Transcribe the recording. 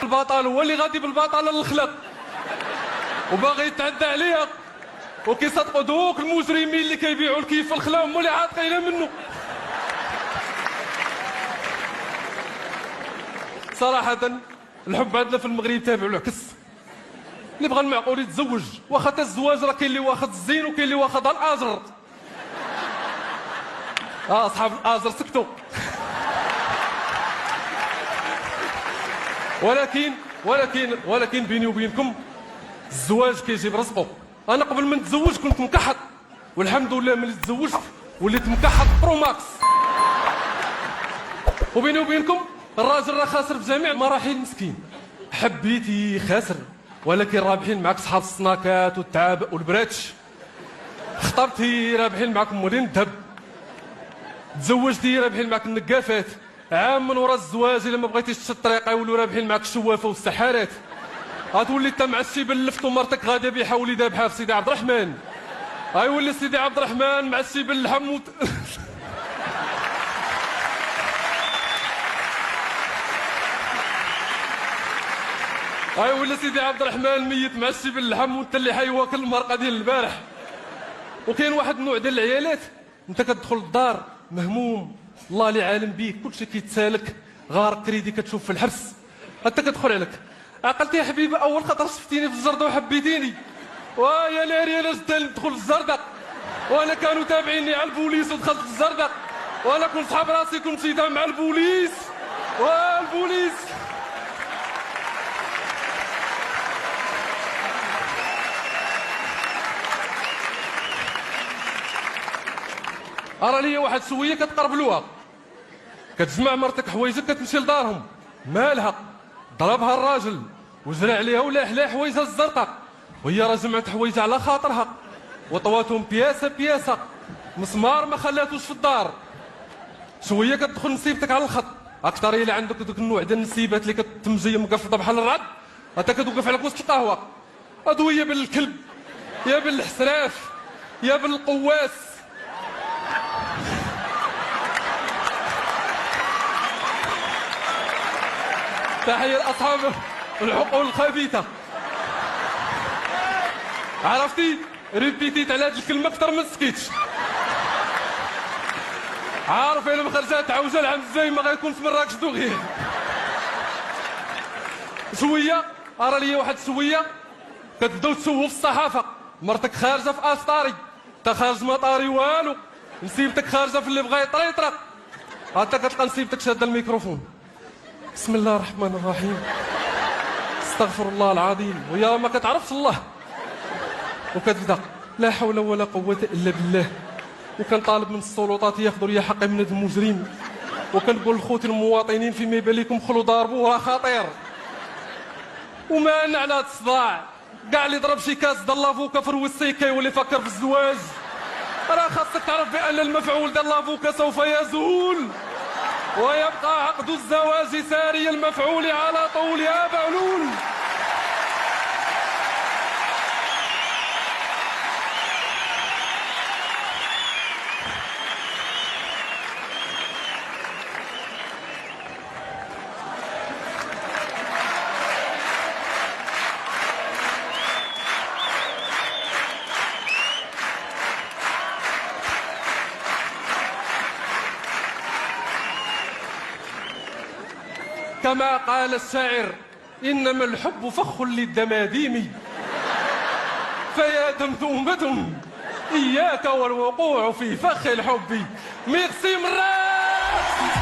البطل هو اللي غادي بالبطله للخلق وباغي يتعدى عليها، وكيصدقوا دوك المجرمين اللي كيبيعوا الكيف في الخلا هما اللي عاطقين منه. صراحة الحب عندنا في المغرب تابع العكس. اللي بغى المعقول يتزوج، واخا تا الزواج راه كاين اللي واخد الزين وكاين اللي واخد الاجر. اصحاب الاجر سكتوا. ولكن بيني وبينكم الزواج كيجيب رزقه. انا قبل ما نتزوج كنت مكحط، والحمد لله ملي تزوجت وليت مكحط برو ماكس. وبيني وبينكم الراجل راه خاسر في جميع المراحل مسكين. حبيتي خاسر، ولكن رابحين معك صحاب السناكات والتعابق والبراتش. خطبتي رابحين معك مولين الذهب. تزوجتي رابحين معك النقافات. عام من وراء الزواج الا ما بغيتيش تشد الطريقه يولوا رابحين معك الشوافه والسحارات. غتولي انت معشي باللفت ومرتك غادا بيحاول يذبحها في سيدي عبد الرحمن. غيولي سيدي عبد الرحمن معشي باللحم غيولي سيدي عبد الرحمن ميت معشي باللحم وانت اللي حي واكل المرقه ديال البارح. وكاين واحد النوع ديال العيالات انت كتدخل الدار مهموم، الله اللي عالم بيك، كلشي كيتسالك، غارق كريدي كتشوف في الحبس، انت كتدخل عليك. عقلتي يا حبيبه اول خطره شفتيني في الزرده وحبيتيني، ويا ناري انا جدا ندخل في الزرده، وانا كانوا تابعيني على البوليس ودخلت في الزرده، وانا كنت صحاب راسي كنت سيده مع البوليس والبوليس. ارى ليا واحد سويه كتقربلوها، كتجمع مرتك حوايجك كتمشي لدارهم، مالها؟ ضربها الراجل وجرى عليها ولاح لها حوايجها الزرقاء، وهي راه جمعت حوايجها على خاطرها وطواتهم بياسه بياسه، مسمار ما خلاتوش في الدار. شويه كتدخل نسيبتك على الخط، اكثر الا عندك دوك النوع ديال النسيبات اللي كتمجي مقفطه بحال الرعد، انت كتوقف على وسط القهوه، ادويه بالكلب يا بالحسراف يا بالقواس. تحية لأصحاب العقول الخبيثة. عرفتي ريبيتيت على هذه الكلمة أكثر من سكيتش. عارف إلا ما خرجت عوجة العام الجاي ما غيكون في مراكش دوغيا. شوية أرى ليا واحد شوية كتبداو تسوقوا في الصحافة، مرتك خارجة في أسطاري، أنت خارج ما طاري والو، نسيبتك خارجة في اللي بغا يطريطرق، أنت كتلقى نسيبتك شادة الميكروفون. بسم الله الرحمن الرحيم، استغفر الله العظيم، ويا ما كتعرفش الله، وكتبدا لا حول ولا قوة إلا بالله، وكنطالب من السلطات ياخذوا لي حقي من هذا المجرم، وكنقول لخوتي المواطنين فيما يبان لكم خلوا ضاربوه راه خطير، وما على هذا الصداع، كاع اللي ضرب شي كاس ديال لافوكا في الوسيكا واللي فكر في الزواج، راه خاصك تعرف بأن المفعول ديال لافوكا سوف يزول، ويبقى عقد الزواج ساري المفعول على طول يا بعلول. كما قال الشاعر إنما الحب فخ للدماديم، فيا دمدومة إياك والوقوع في فخ الحب. ميرسي مرات.